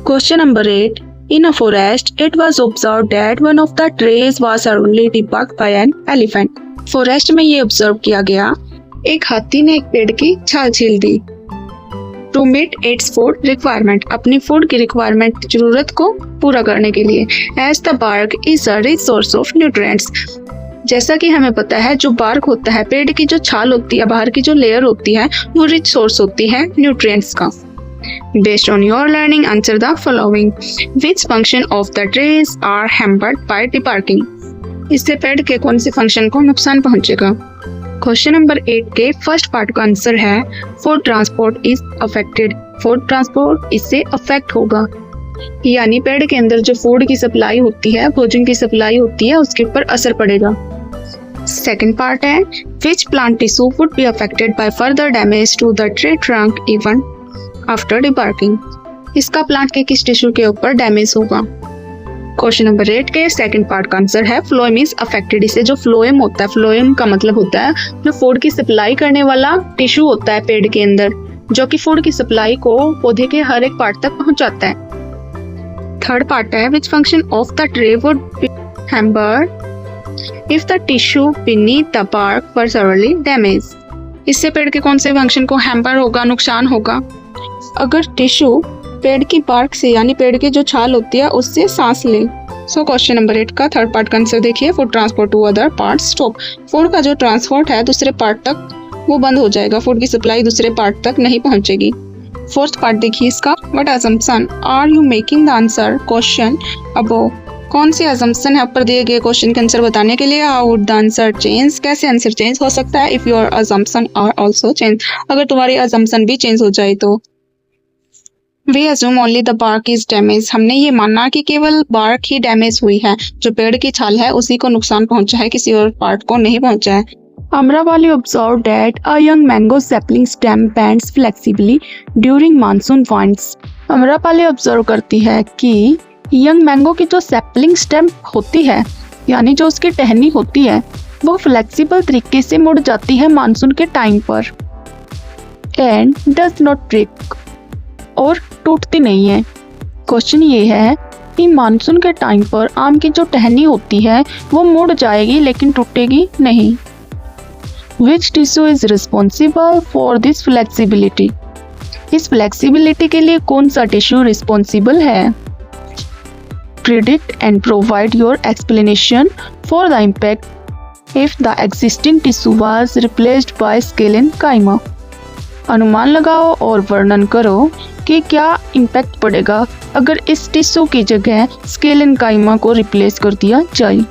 Question number 8. In a forest, it was observed that one of the trees was suddenly debarked by an elephant. Forest में ये observe किया गया, एक हाथी ने एक पेड़ की छाल छील दी। To meet its food requirement, अपनी फूड की रिक्वायरमेंट जरूरत को पूरा करने के लिए। As the bark is a rich source of nutrients, जैसा कि हमें पता है जो बार्क होता है, पेड़ की जो छाल होती है, बाहर की जो लेयर होती है, वो रिच सोर्स होती है न्यूट्रिएंट्स का। Based on your learning, answer the following. Which function of the trees are hampered by debarking? इससे पेड़ के कौन से फंक्शन को नुकसान पहुंचेगा? क्वेश्चन नंबर 8 के फर्स्ट पार्ट का आंसर है food transport is affected. Food transport इससे अफेक्ट होगा, यानी पेड़ के अंदर जो फूड की सप्लाई होती है, भोजन की सप्लाई होती है, उसके ऊपर असर पड़ेगा। सेकेंड पार्ट है which plant tissue would be affected by further damage to the tree trunk even after debarking. इसका प्लांट के किस टिश्यू के ऊपर डैमेज होगा? क्वेश्चन नंबर 8 के सेकंड पार्ट का आंसर है फ्लोएम इज अफेक्टेड। इससे जो फ्लोएम होता है, फ्लोएम का मतलब होता है जो फूड की सप्लाई करने वाला टिश्यू होता है पेड़ के अंदर, जो कि फूड की सप्लाई को पौधे के हर एक पार्ट तक पहुंचाता है। थर्ड पार्ट है which function of the tree would be hampered if the tissue beneath the bark were severely damage. इससे पेड़ के कौन से फंक्शन को हैम्पर होगा, नुकसान होगा? अगर टिश्यू पेड़ की बार्क से, यानी पेड़ की जो छाल होती है, उससे सांस ले। सो क्वेश्चन नंबर 8 का थर्ड पार्ट का आंसर देखिए, food transport to other part stop. Food का जो ट्रांसपोर्ट है दूसरे पार्ट तक वो बंद हो जाएगा, फूड की सप्लाई दूसरे पार्ट तक नहीं पहुंचेगी। फोर्थ पार्ट देखिए इसका, what assumption are you making the answer question above. कौन सी असम्पशन है ऊपर दिए गए क्वेश्चन के आंसर बताने के लिए? How would the answer change, कैसे आंसर चेंज हो सकता है? If your assumption are also change, अगर तुम्हारी असम्पशन भी चेंज हो जाए तो। We assume only the bark is damaged. हमने ये माना कि केवल बार्क ही डैमेज हुई है, जो पेड़ की छाल है उसी को नुकसान पहुंचा है, किसी और पार्ट को नहीं पहुंचा है। Amrapali observed that a young mango sapling stem bends flexibly during monsoon winds. Amrapali observe करती है कि यंग मैंगो की जो सैपलिंग स्टेम होती है, यानी जो उसकी टहनी होती है, वो फ्लेक्सिबल तरीके से मुड़ जाती है मानसून के टाइम पर एंड डज नॉट ब्रेक, और टूटती नहीं है। क्वेश्चन ये है कि मानसून के टाइम पर आम की जो टहनी होती है वो मुड़ जाएगी लेकिन टूटेगी नहीं। Which tissue is responsible for this flexibility? इस फ्लेक्सिबिलिटी के लिए कौन सा टिश्यू रिस्पॉन्सिबल है? Predict and provide your explanation for the impact if the existing tissue was replaced by sclerenchyma. अनुमान लगाओ और वर्णन करो कि क्या इम्पैक्ट पड़ेगा अगर इस टिश्यू की जगह स्केलेनकाइमा को रिप्लेस कर दिया जाए।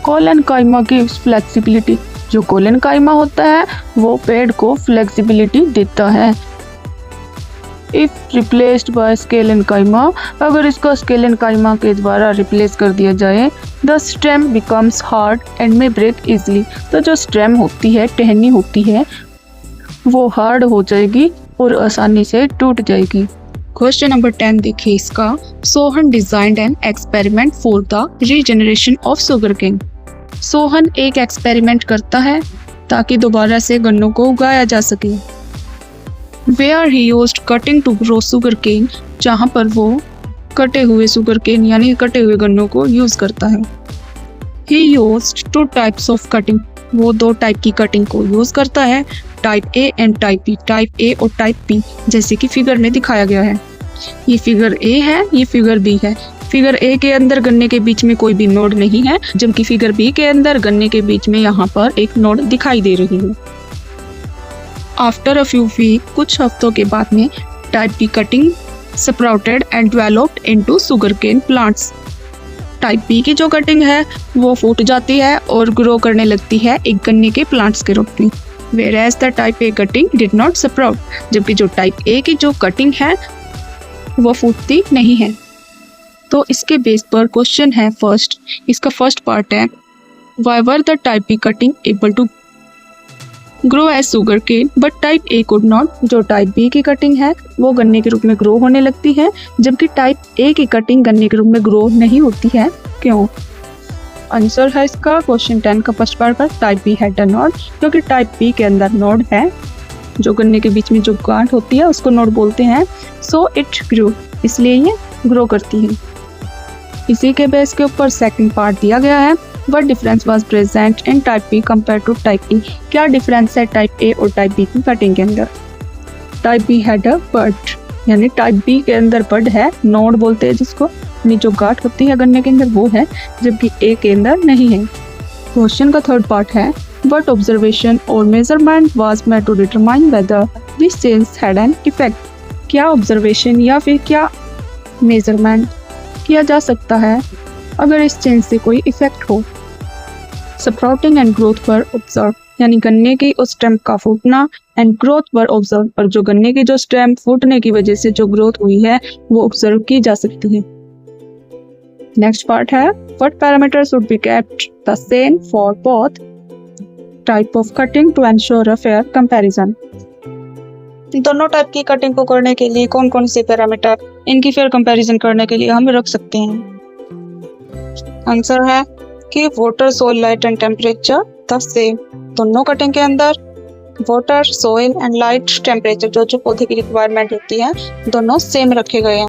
कोलेनकाइमा की फ्लेक्सिबिलिटी, जो कोलेनकाइमा होता है वो पेड़ को फ्लेक्सिबिलिटी देता है। इफ रिप्लेस्ड बाय स्केलेनकाइमा, अगर इसको स्केलेनकाइमा के द्वारा रिप्लेस कर दिया जाए, the stem becomes hard and may break easily. तो जो स्टेम होती है, टहनी होती है, वो हार्ड हो जाएगी और आसानी से टूट जाएगी। क्वेश्चन नंबर 10 देखिए इसका, Sohan designed an experiment for the regeneration of sugarcane. Sohan एक एक्सपेरिमेंट करता है ताकि दोबारा से गन्नों को उगाया जा सके। Where he used cutting to grow sugarcane, जहाँ पर वो कटे हुए sugarcane यानी कटे हुए गन्नों को यूज करता है। He used 2 types of cutting, वो 2 टाइप की कटिंग को यूज करता है, type A and type B. Type A और टाइप बी जैसे कि फिगर में दिखाया गया है। ये फिगर ए है, ये फिगर बी है। फिगर ए के अंदर गन्ने के बीच में कोई भी नोड नहीं है, जबकि फिगर बी के अंदर गन्ने के बीच में यहाँ पर एक नोड दिखाई दे रही है। आफ्टर अ फ्यू वीक, कुछ हफ्तों के बाद में, type B cutting sprouted and developed into sugarcane plants. Type B की जो कटिंग है वो फूट जाती है और ग्रो करने लगती है एक गन्ने के प्लांट्स के रूप में। Whereas the type A cutting did not sprout, जबकि जो टाइप ए की जो कटिंग है वो फूटती नहीं है। तो इसके बेस पर क्वेश्चन है फर्स्ट, इसका फर्स्ट पार्ट है why were the type B cutting able to grow as sugarcane but type A could not। जो टाइप बी की कटिंग है वो गन्ने के रूप में ग्रो होने लगती है, जबकि टाइप ए की कटिंग गन्ने के रूप में ग्रो नहीं होती है, क्यों? आंसर है इसका क्वेश्चन 10 का फर्स्ट पार्ट पर, type be had a node, क्योंकि टाइप बी के अंदर नोड है। जो गन्ने के बीच में जो गांठ होती है उसको नोड बोलते हैं। सो इट ग्रू, इसलिए ये ग्रो करती है। इसी के बेस के ऊपर सेकंड पार्ट दिया गया है। What difference was present in type B compare to type E. क्या डिफरेंस है टाइप ए और टाइप बी की कटिंग के अंदर। टाइप बी हैड अ बड, यानी टाइप बी के अंदर बड है, नोड बोलते हैं जिसको, यानी जो गांठ होती है गन्ने के अंदर वो है, जबकि ए के अंदर नहीं है। क्वेश्चन का थर्ड पार्ट है व्हाट ऑब्जर्वेशन और measurement was made to determine whether this change had an effect. क्या ऑब्जर्वेशन या फिर क्या मेजरमेंट किया जा सकता है अगर इस चेंज से कोई इफेक्ट हो। स्प्राउटिंग एंड ग्रोथ पर ऑब्जर्व, यानी गन्ने की उस स्टेम का फूटना, एंड ग्रोथ पर ऑब्जर्व, और जो गन्ने की जो स्टेम फूटने की वजह से जो ग्रोथ हुई है वो ऑब्जर्व की जा सकती है। नेक्स्ट पार्ट है what parameters would be kept the same for both type of cutting to ensure a fair comparison. दोनों टाइप की कटिंग को करने के लिए कौन कौन से पैरामीटर इनकी फेयर कंपैरिजन करने के लिए हम रख सकते हैं। आंसर है कि water, soil, light and temperature the same. दोनों कटिंग के अंदर water, soil and light temperature जो जो पौधे की रिक्वायरमेंट होती है दोनों सेम रखे गए हैं।